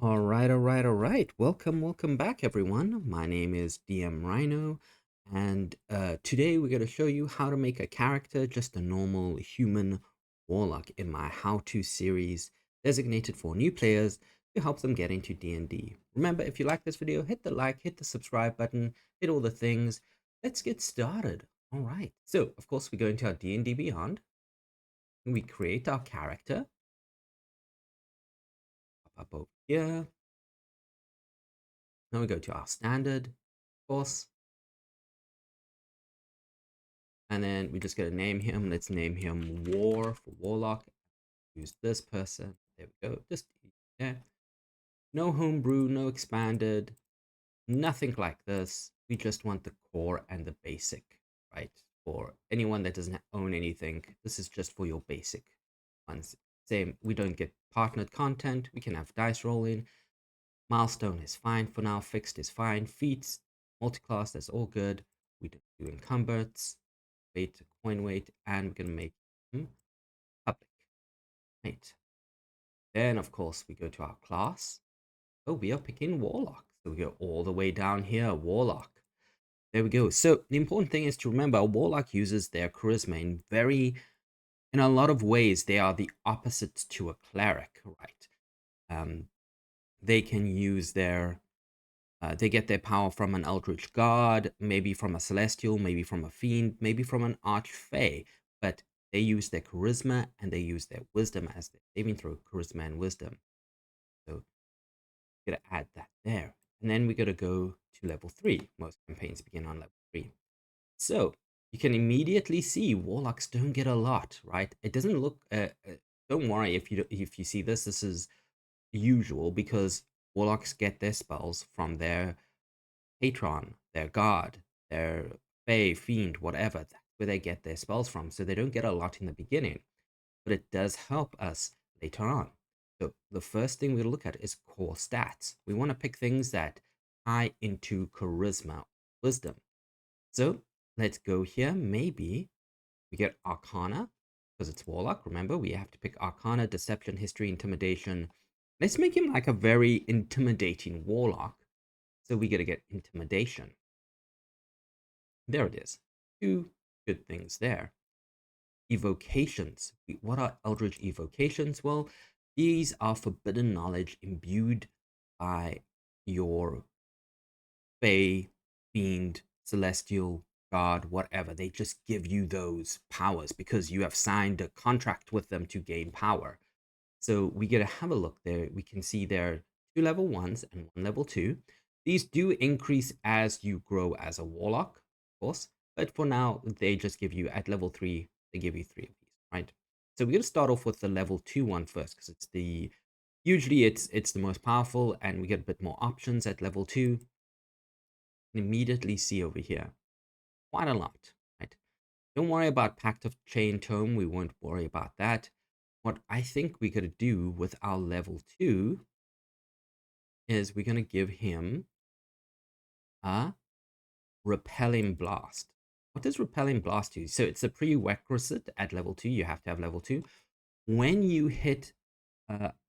All right. Welcome back, everyone. My name is DM Rhino, and today we're going to show you how to make a character, just a normal human warlock, in my how-to series designated for new players to help them get into D&D. Remember, if you like this video, hit the like, hit the subscribe button, hit all the things. Let's get started. All right. So, of course, we go into our D&D Beyond, and we create our character. Up over here. Now we go to our standard, of course. And then we just going to name him. Let's name him War for Warlock. Use this person. There we go. Just yeah. No homebrew, no expanded, nothing like this. We just want the core and the basic, right? For anyone that doesn't own anything, this is just for your basic ones. Same, we don't get partnered content. We can have dice rolling. Milestone is fine for now. Fixed is fine. Feats, multiclass, that's all good. We don't do encumbrance, weight, coin weight, and we're going to make him public. Right. Then, of course, we go to our class. Oh, we are picking Warlock. So we go all the way down here, Warlock. There we go. So the important thing is to remember, Warlock uses their charisma in a lot of ways. They are the opposites to a cleric, right? They can use their they get their power from an Eldritch God, maybe from a Celestial, maybe from a Fiend, maybe from an Archfey, but they use their charisma and they use their wisdom as their saving throw, charisma and wisdom. So we're going to add that there. And then we're going to go to level 3. Most campaigns begin on level 3. So you can immediately see Warlocks don't get a lot, right? It doesn't look... don't worry if you see this. This is usual because Warlocks get their spells from their patron, their god, their fae, fiend, whatever. That's where they get their spells from. So they don't get a lot in the beginning, but it does help us later on. So the first thing we look at is core stats. We want to pick things that tie into charisma, wisdom. So let's go here. Maybe we get Arcana because it's Warlock. Remember, we have to pick Arcana, Deception, History, Intimidation. Let's make him like a very intimidating Warlock. So we got to get Intimidation. There it is. Two good things there. Evocations. What are Eldritch evocations? Well, these are forbidden knowledge imbued by your fae, fiend, celestial, god, whatever. They just give you those powers because you have signed a contract with them to gain power. So we get to have a look there. We can see there are 2 level 1s and 1 level 2. These do increase as you grow as a warlock, of course. But for now, they just give you, at level 3, they give you 3 of these, right? So we're going to start off with the level 2 one first, because it's the... Usually it's the most powerful, and we get a bit more options at level 2. Immediately see over here, quite a lot, right? Don't worry about Pact of Chain Tome. We won't worry about that. What I think we're going to do with our level 2 is we're going to give him a Repelling Blast. What does Repelling Blast do? So it's a prerequisite at level 2. You have to have level 2. When you hit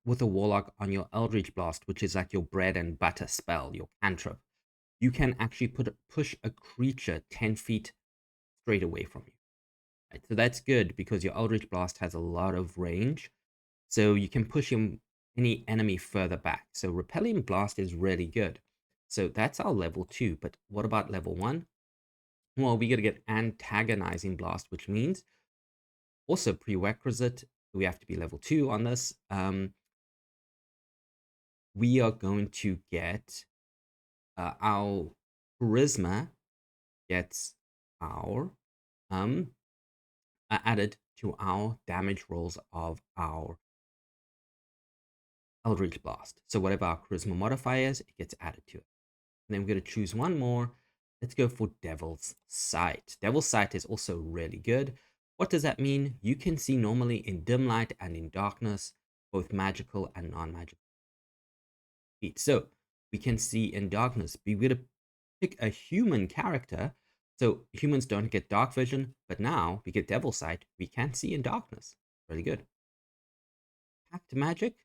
with a Warlock on your Eldritch Blast, which is like your bread and butter spell, your cantrip, you can actually push a creature 10 feet straight away from you. Right? So that's good because your Eldritch Blast has a lot of range. So you can push any enemy further back. So Repelling Blast is really good. So that's our level 2. But what about level 1? Well, we got to get Antagonizing Blast, which means also prerequisite. We have to be level 2 on this. We are going to get our Charisma gets our added to our damage rolls of our Eldritch Blast. So whatever our Charisma modifier is, it gets added to it. And then we're going to choose one more. Let's go for Devil's Sight. Devil's Sight is also really good. What does that mean? You can see normally in dim light and in darkness, both magical and non-magical. So we can see in darkness. We're going to pick a human character. So humans don't get dark vision, but now we get Devil's Sight. We can see in darkness. Really good. Pact Magic.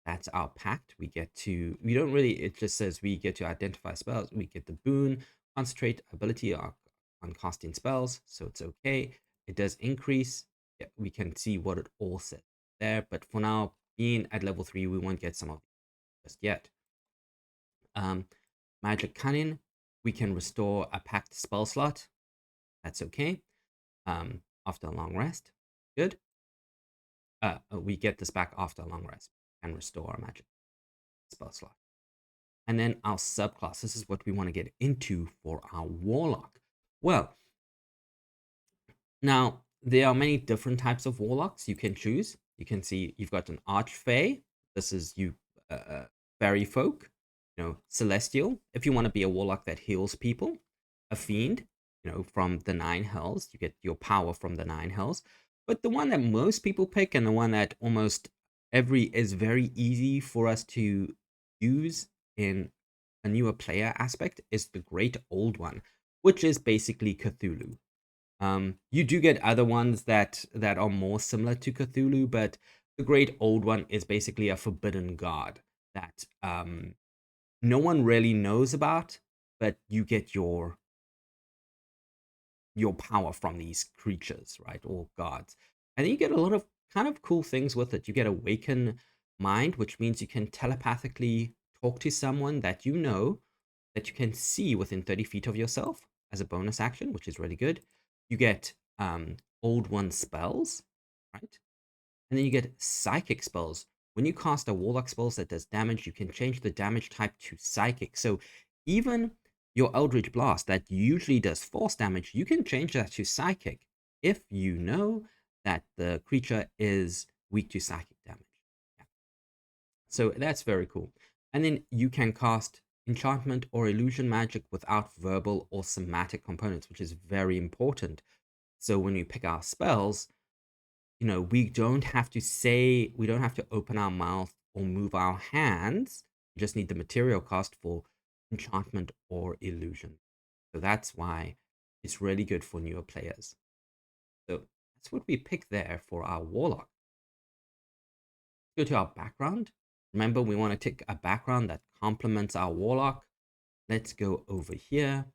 That's our pact. We don't really, it just says we get to identify spells. We get the boon, concentrate ability on casting spells. So it's okay. It does increase. Yeah, we can see what it all says there. But for now, being at level 3, we won't get some of these just yet. Magic Cunning, we can restore a packed spell slot. That's okay. After a long rest. Good. We get this back after a long rest and restore our magic spell slot. And then our subclass. This is what we want to get into for our Warlock. Well, now there are many different types of Warlocks you can choose. You can see you've got an Archfey. This is fairy folk, celestial. If you want to be a Warlock that heals people, a Fiend, from the 9 hells. You get your power from the 9 hells. But the one that most people pick, and the one that almost is very easy for us to use in a newer player aspect, is the Great Old One, which is basically Cthulhu. You do get other ones that are more similar to Cthulhu, but the Great Old One is basically a forbidden god that no one really knows about, but you get your power from these creatures, right? Or gods. And then you get a lot of kind of cool things with it. You get Awaken Mind, which means you can telepathically talk to someone that that you can see within 30 feet of yourself as a bonus action, which is really good. You get Old One spells, right? And then you get Psychic spells. When you cast a Warlock spells that does damage, you can change the damage type to Psychic. So even your Eldritch Blast that usually does force damage, you can change that to Psychic if you know that the creature is weak to psychic damage. Yeah. So that's very cool. And then you can cast enchantment or illusion magic without verbal or somatic components, which is very important. So when you pick our spells, we don't have to open our mouth or move our hands. We just need the material cost for enchantment or illusion. So that's why it's really good for newer players. So that's what we pick there for our Warlock. Let's go to our background. Remember, we want to take a background that complements our Warlock. Let's go over here.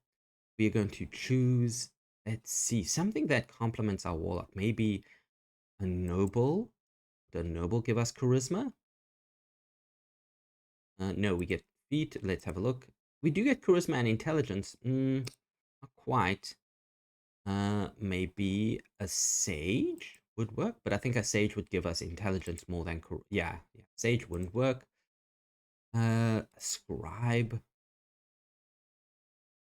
We're going to choose, let's see, something that complements our Warlock. Maybe a noble. Would a noble give us charisma? No, we get feet. Let's have a look. We do get charisma and intelligence. Not quite. Maybe a sage would work, but I think a sage would give us intelligence more than yeah. Sage wouldn't work. Scribe.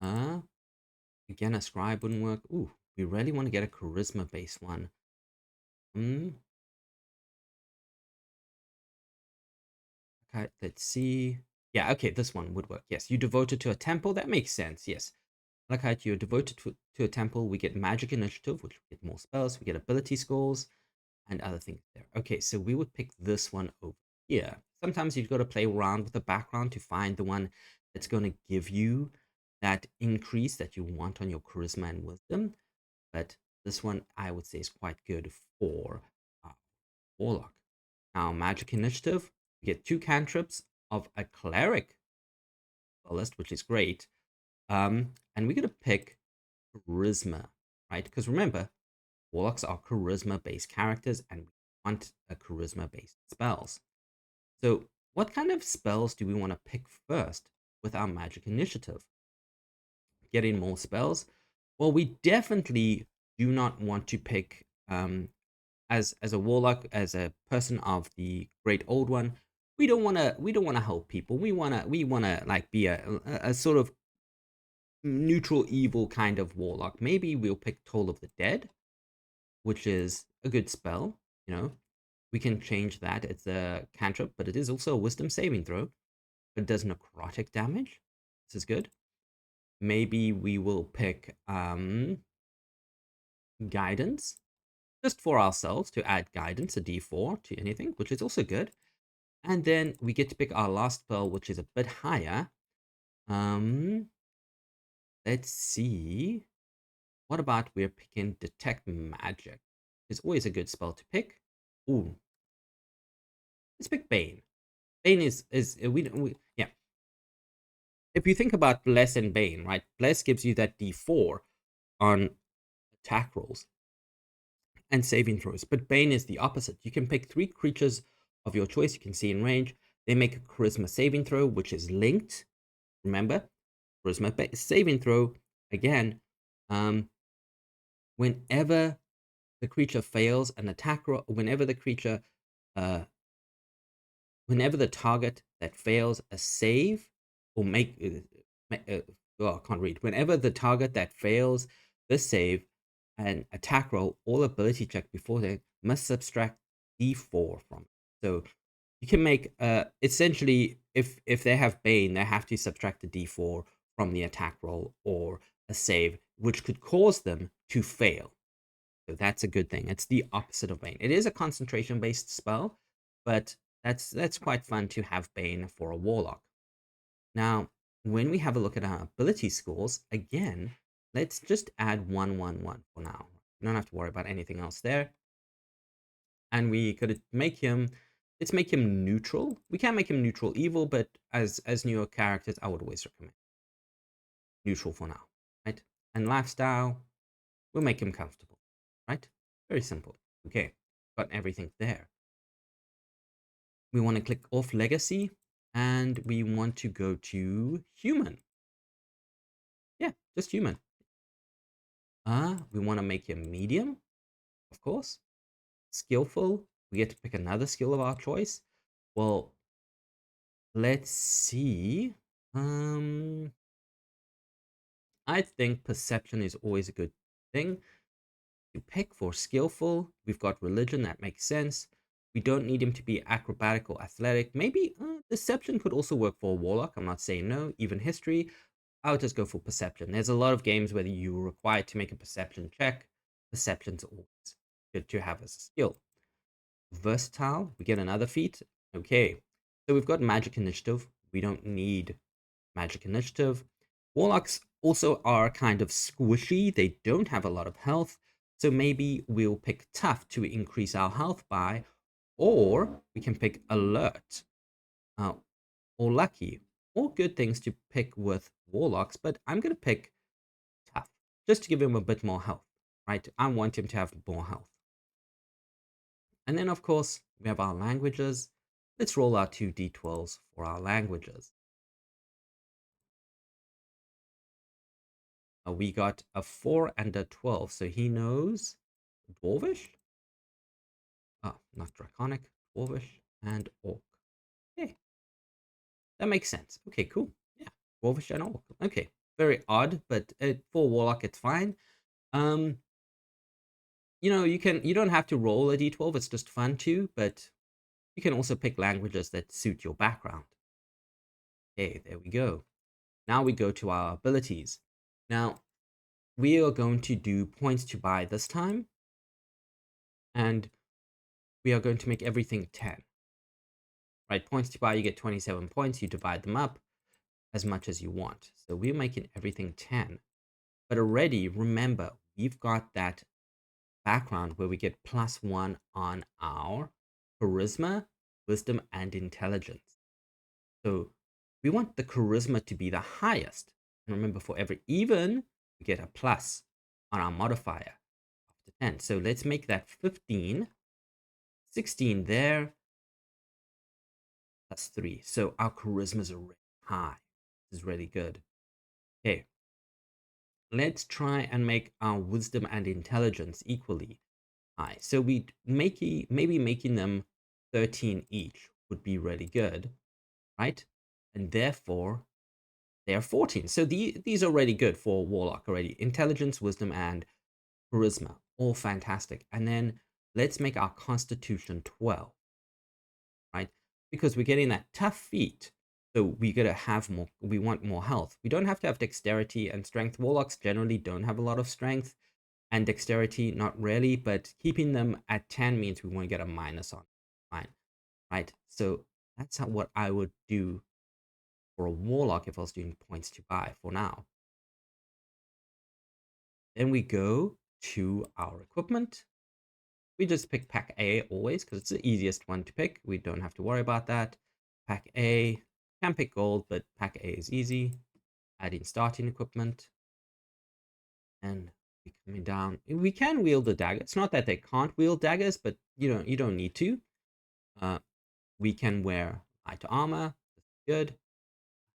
Again, a scribe wouldn't work. Ooh, we really want to get a charisma based one. Okay, let's see. Yeah, okay, this one would work. Yes, you devoted to a temple. That makes sense. Yes. Like how you're devoted to a temple, we get magic initiative, which we get more spells, we get ability scores, and other things there. Okay, so we would pick this one over here. Sometimes you've got to play around with the background to find the one that's going to give you that increase that you want on your charisma and wisdom. But this one, I would say, is quite good for Warlock. Now, magic initiative, we get 2 cantrips of a cleric list, which is great. And we're going to pick charisma, right? Because remember, Warlocks are charisma-based characters, and we want a charisma-based spells. So what kind of spells do we want to pick first with our magic initiative? Getting more spells? Well, we definitely do not want to pick, as a Warlock, as a person of the Great Old One, we don't want to help people. We want to like be a sort of neutral evil kind of Warlock. Maybe we'll pick Toll of the Dead, which is a good spell. We can change that. It's a cantrip, but it is also a wisdom saving throw. It does necrotic damage. This is good. Maybe we will pick guidance, just for ourselves, to add guidance, a d4 to anything, which is also good. And then we get to pick our last spell, which is a bit higher. Let's see. What about we're picking Detect Magic? It's always a good spell to pick. Ooh. Let's pick Bane. Bane is yeah. If you think about Bless and Bane, right? Bless gives you that D4 on attack rolls and saving throws, but Bane is the opposite. You can pick 3 creatures of your choice you can see in range. They make a Charisma saving throw, which is linked. Remember, Charisma saving throw again. Whenever the creature fails an attack roll, uh, whenever the target that fails a save or oh, I can't read. Whenever the target that fails the save an attack roll or ability check before they must subtract d4 from it. So you can make essentially if they have Bane, they have to subtract the d4 from the attack roll or a save, which could cause them to fail. So that's a good thing. It's the opposite of Bane. It is a concentration based spell, but that's quite fun to have Bane for a Warlock. Now, when we have a look at our ability scores, again, let's just add 111 for now. We don't have to worry about anything else there. And we could make him, let's make him neutral. We can make him neutral evil, but as newer characters, I would always recommend neutral for now, right? And lifestyle, we'll make him comfortable, right? Very simple. Okay, got everything there. We want to click off legacy and we want to go to human. Yeah, just human. We want to make him medium, of course. Skillful, we get to pick another skill of our choice. Well, let's see. I think perception is always a good thing to pick for skillful. We've got religion, that makes sense. We don't need him to be acrobatic or athletic. Maybe deception could also work for a warlock. I'm not saying no. Even history, I would just go for perception. There's a lot of games where you're required to make a perception check. Perception's always good to have as a skill. Versatile, we get another feat. Okay, so we've got magic initiative. We don't need magic initiative. Warlocks also are kind of squishy. They don't have a lot of health. So maybe we'll pick tough to increase our health by, or we can pick alert or lucky. All good things to pick with warlocks, but I'm going to pick tough just to give him a bit more health, right? I want him to have more health. And then, of course, we have our languages. Let's roll our 2 d12s for our languages. We got a 4 and a 12, so he knows Dwarvish. Oh, not Draconic, Dwarvish, and Orc. Okay, that makes sense. Okay, cool. Yeah, Dwarvish and Orc. Okay, very odd, but for Warlock, it's fine. You don't have to roll a d12. It's just fun too, but you can also pick languages that suit your background. Okay, there we go. Now we go to our abilities. Now, we are going to do points to buy this time. And we are going to make everything 10. Right, points to buy, you get 27 points. You divide them up as much as you want. So we're making everything 10. But already, remember, we've got that background where we get +1 on our charisma, wisdom, and intelligence. So we want the charisma to be the highest. And remember, for every even, we get a plus on our modifier after 10. So let's make that 15, 16 there, +3. So our charismas are really high. This is really good. Okay. Let's try and make our wisdom and intelligence equally high. So we maybe making them 13 each would be really good, right? And therefore they are 14. So these are really good for Warlock already. Intelligence, wisdom, and charisma, all fantastic. And then let's make our constitution 12, right? Because we're getting that tough feat. So we gotta have more, we want more health. We don't have to have dexterity and strength. Warlocks generally don't have a lot of strength, and dexterity, not really, but keeping them at 10 means we want to get a minus on. Fine, right? So that's what I would do for a Warlock if I was doing points to buy for now. Then we go to our equipment. We just pick pack A always because it's the easiest one to pick. We don't have to worry about that. pack A. Can pick gold, but pack A is easy. Adding starting equipment. And we're coming down. We can wield the dagger. It's not that they can't wield daggers, but you don't need to. We can wear light armor. Good.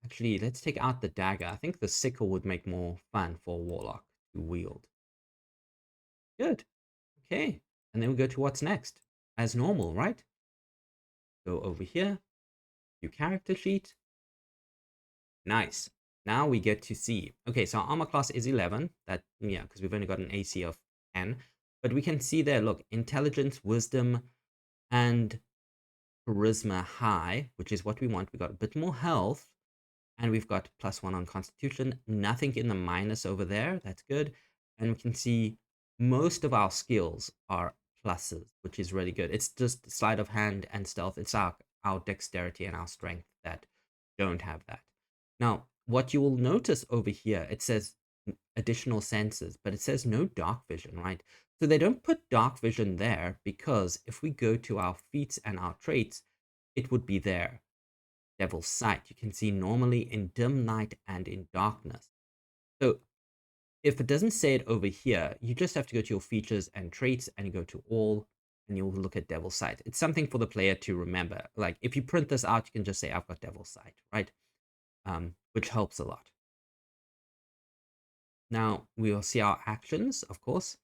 Actually, let's take out the dagger. I think the sickle would make more fun for a warlock to wield. Good. Okay. And then we go to what's next. As normal, right? Go over here. View character sheet. Nice. Now we get to see. Okay, so our armor class is 11. That, yeah, because we've only got an AC of 10. But we can see there, look, intelligence, wisdom, and charisma high, which is what we want. We got a bit more health, and we've got +1 on constitution. Nothing in the minus over there. That's good. And we can see most of our skills are pluses, which is really good. It's just sleight of hand and stealth. It's our dexterity and our strength that don't have that. Now, what you will notice over here, it says additional senses, but it says no dark vision, right? So they don't put dark vision there because if we go to our feats and our traits, it would be there. Devil's sight, you can see normally in dim light and in darkness. So if it doesn't say it over here, you just have to go to your features and traits and you go to all and you'll look at devil's sight. It's something for the player to remember. Like if you print this out, you can just say, I've got devil's sight, right? Which helps a lot. Now we will see our actions, of course,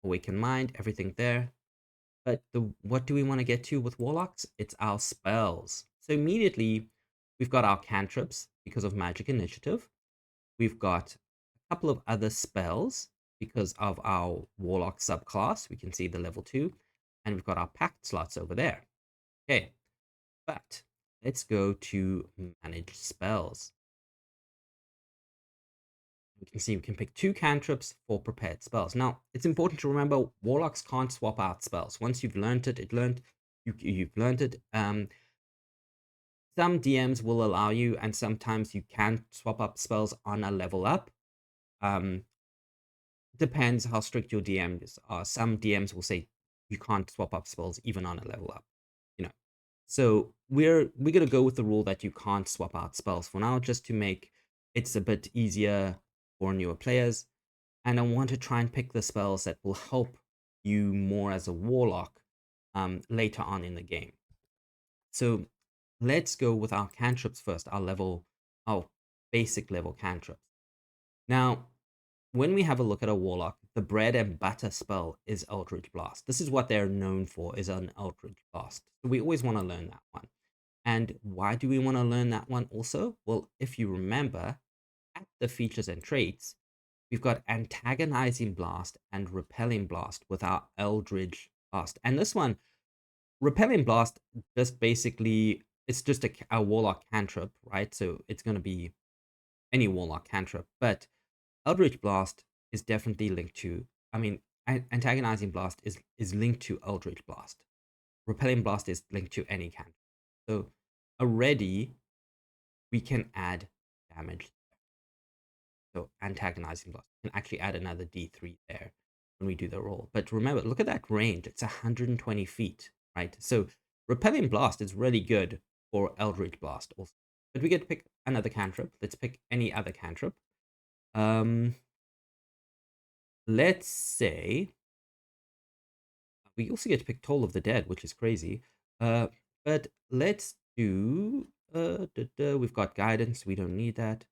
awaken mind, everything there. But what do we want to get to with warlocks? It's our spells. So immediately we've got our cantrips because of magic initiative. We've got a couple of other spells because of our warlock subclass. We can see the level 2. And we've got our pact slots over there. Okay, but let's go to manage spells. We can see we can pick 2 cantrips for prepared spells. Now, it's important to remember warlocks can't swap out spells. Once you've learned it, you've learned it. Some DMs will allow you, and sometimes you can swap up spells on a level up. Depends how strict your DMs are. Some DMs will say you can't swap up spells even on a level up. So we're gonna go with the rule that you can't swap out spells for now, just to make it a bit easier for newer players. And I want to try and pick the spells that will help you more as a warlock later on in the game. So let's go with our cantrips first, our basic level cantrips. Now, when we have a look at a warlock, the bread and butter spell is Eldritch Blast. This is what they're known for, is an Eldritch Blast. So we always want to learn that one. And why do we want to learn that one also? Well, if you remember, at the features and traits, we've got antagonizing blast and repelling blast with our Eldritch Blast. And this one, repelling blast, just basically, it's just a warlock cantrip, right? So it's going to be any warlock cantrip, but Eldritch Blast is definitely linked to, antagonizing blast is linked to Eldritch Blast. Repelling blast is linked to any cantrip. So already we can add damage. So antagonizing blast, we can actually add another D3 there when we do the roll. But remember, look at that range. It's 120 feet, right? So repelling blast is really good for Eldritch Blast also. But we get to pick another cantrip. Let's pick any other cantrip. Let's say we also get to pick Toll of the Dead, which is crazy. But let's do we've got guidance, we don't need that.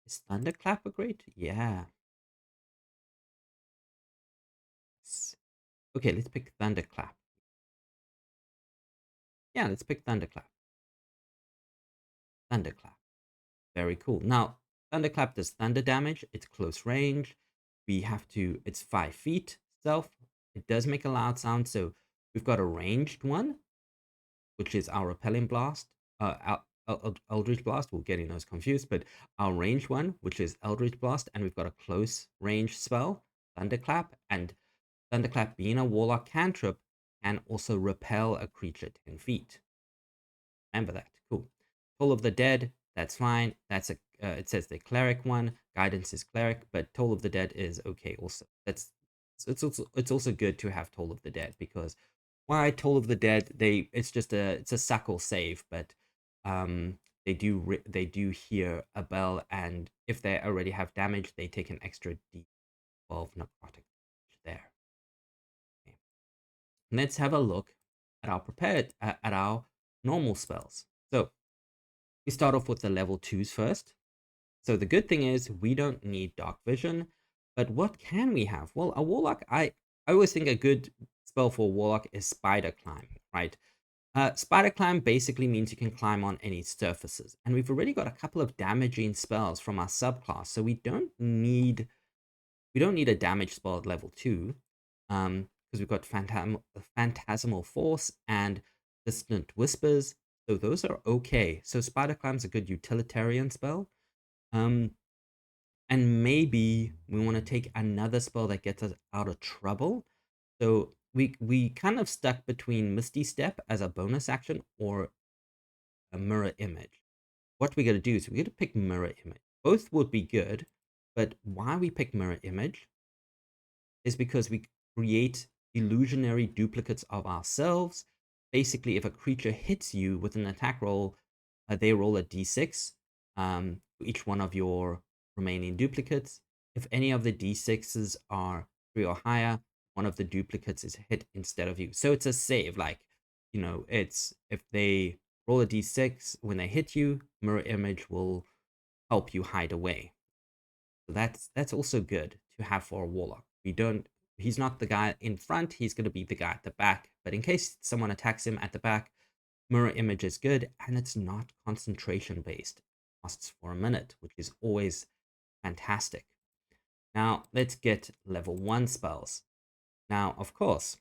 Is Thunderclap a great? Yeah. Okay, let's pick Thunderclap. Yeah, let's pick Thunderclap. Thunderclap. Very cool. Now, Thunderclap does thunder damage. It's close range. It's 5 feet stealth. It does make a loud sound, so we've got a ranged one, which is our repelling blast, Eldritch Blast. We're getting those confused, but our ranged one, which is Eldritch Blast, and we've got a close range spell, Thunderclap, and Thunderclap being a warlock cantrip can also repel a creature 10 feet. Remember that. Cool. Toll of the Dead, that's fine. That's it says the cleric one. Guidance is cleric, but Toll of the Dead is okay also. It's also good to have Toll of the Dead, because why Toll of the Dead, it's a suck or save, but they do hear a bell, and if they already have damage, they take an extra D12 necrotic there. Okay. Let's have a look at our normal spells. So we start off with the level 2s first. So the good thing is we don't need dark vision, but what can we have? Well, a warlock, I always think a good spell for a warlock is spider climb, right? Spider climb basically means you can climb on any surfaces, and we've already got a couple of damaging spells from our subclass, so we don't need a damage spell at level 2, because we've got phantasmal force and distant whispers, so those are okay. So spider climb's a good utilitarian spell. And maybe we want to take another spell that gets us out of trouble. So we kind of stuck between Misty Step as a bonus action or a mirror image. What we're going to do is we're going to pick mirror image. Both would be good, but why we pick mirror image is because we create illusionary duplicates of ourselves. Basically, if a creature hits you with an attack roll, they roll a d6, for each one of your remaining duplicates. If any of the d6s are 3 or higher, one of the duplicates is hit instead of you. So it's a save. Like, it's if they roll a d6 when they hit you, mirror image will help you hide away. So that's also good to have for a warlock. He's not the guy in front, he's going to be the guy at the back. But in case someone attacks him at the back, mirror image is good, and it's not concentration based. It lasts for a minute, which is always fantastic. Now let's get level 1 spells. Now, of course,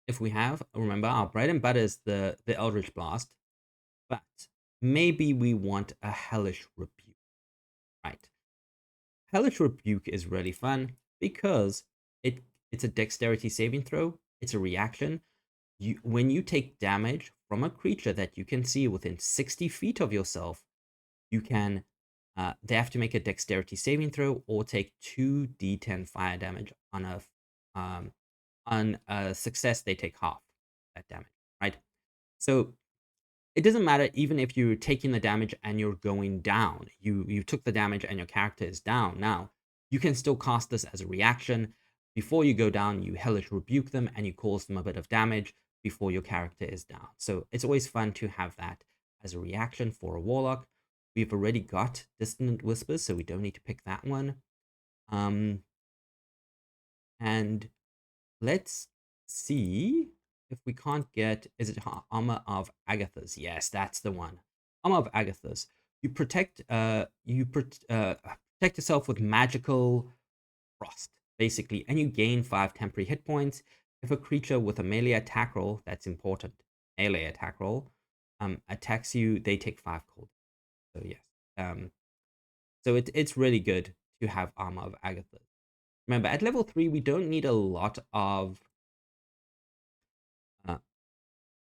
if we have, remember, our bread and butter is the Eldritch Blast, but maybe we want a Hellish Rebuke, right? Hellish Rebuke is really fun because it's a dexterity saving throw. It's a reaction. When you take damage from a creature that you can see within 60 feet of yourself, you can they have to make a dexterity saving throw or take 2d10 fire damage on a success. They take half that damage, right? So it doesn't matter even if you're taking the damage and you're going down. You took the damage and your character is down. Now, you can still cast this as a reaction. Before you go down, you hellish rebuke them and you cause them a bit of damage before your character is down. So it's always fun to have that as a reaction for a warlock. We've already got Dissonant Whispers, so we don't need to pick that one. And let's see if we can't get, is it Armor of Agathas? Yes, that's the one. Armor of Agathas. You protect yourself with magical frost, basically, and you gain 5 temporary hit points. If a creature with a melee attack roll, that's important, melee attack roll, attacks you, they take 5 cold. So yes. So it's really good to have Armor of Agathas. Remember, at level 3, we don't need a lot of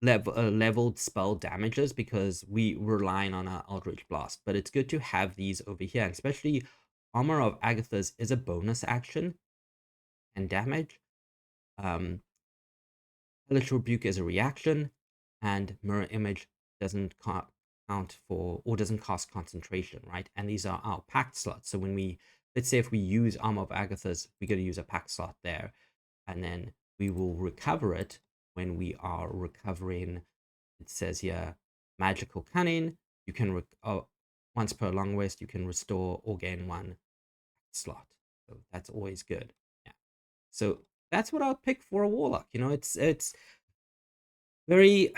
leveled spell damages because we relying on our Eldritch Blast. But it's good to have these over here, and especially Armor of Agathas is a bonus action and damage. Hellish Rebuke is a reaction, and Mirror Image doesn't count for, or doesn't cost concentration, right? And these are our pact slots. So when let's say if we use Armor of Agathas, we got to use a pact slot there, and then we will recover it when we are recovering. It says here, magical cunning. You can once per long rest, you can restore or gain 1 slot. So that's always good. Yeah. So that's what I'll pick for a warlock. It's very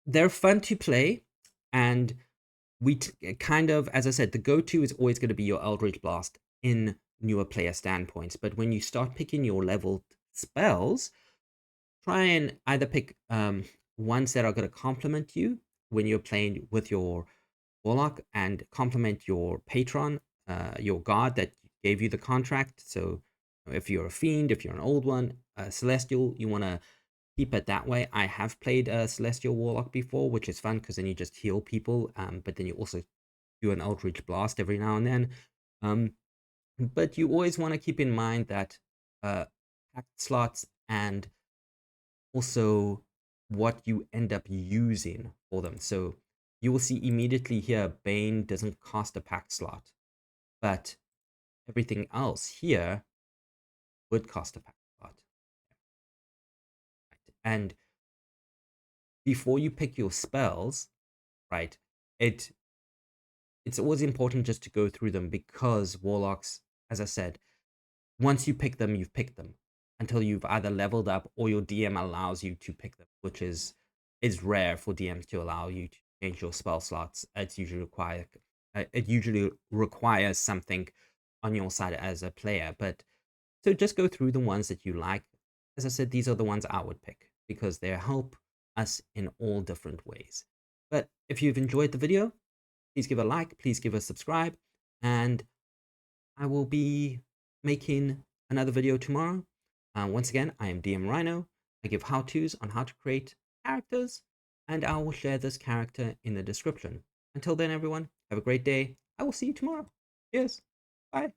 they're fun to play, and we kind of, as I said, the go-to is always going to be your Eldritch Blast in newer player standpoints. But when you start picking your leveled spells, try and either pick ones that are going to complement you when you're playing with your warlock and complement your patron, your god that gave you the contract. So if you're a fiend, if you're an old one, celestial, you want to keep it that way. I have played a celestial warlock before, which is fun because then you just heal people, but then you also do an Eldritch Blast every now and then. But you always want to keep in mind that pact slots and also what you end up using for them. So you will see immediately here, Bane doesn't cost a pack slot, but everything else here would cost a pack slot. And before you pick your spells, right, it's always important just to go through them, because warlocks, as I said, once you pick them, you've picked them until you've either leveled up or your DM allows you to pick them, which is rare for DMs to allow you to change your spell slots. It usually requires something on your side as a player. But so just go through the ones that you like. As I said, these are the ones I would pick because they help us in all different ways. But if you've enjoyed the video, please give a like, please give a subscribe, and I will be making another video tomorrow. Once again, I am DM Rhino. I give how-tos on how to create characters, and I will share this character in the description. Until then, everyone, have a great day. I will see you tomorrow. Cheers. Bye.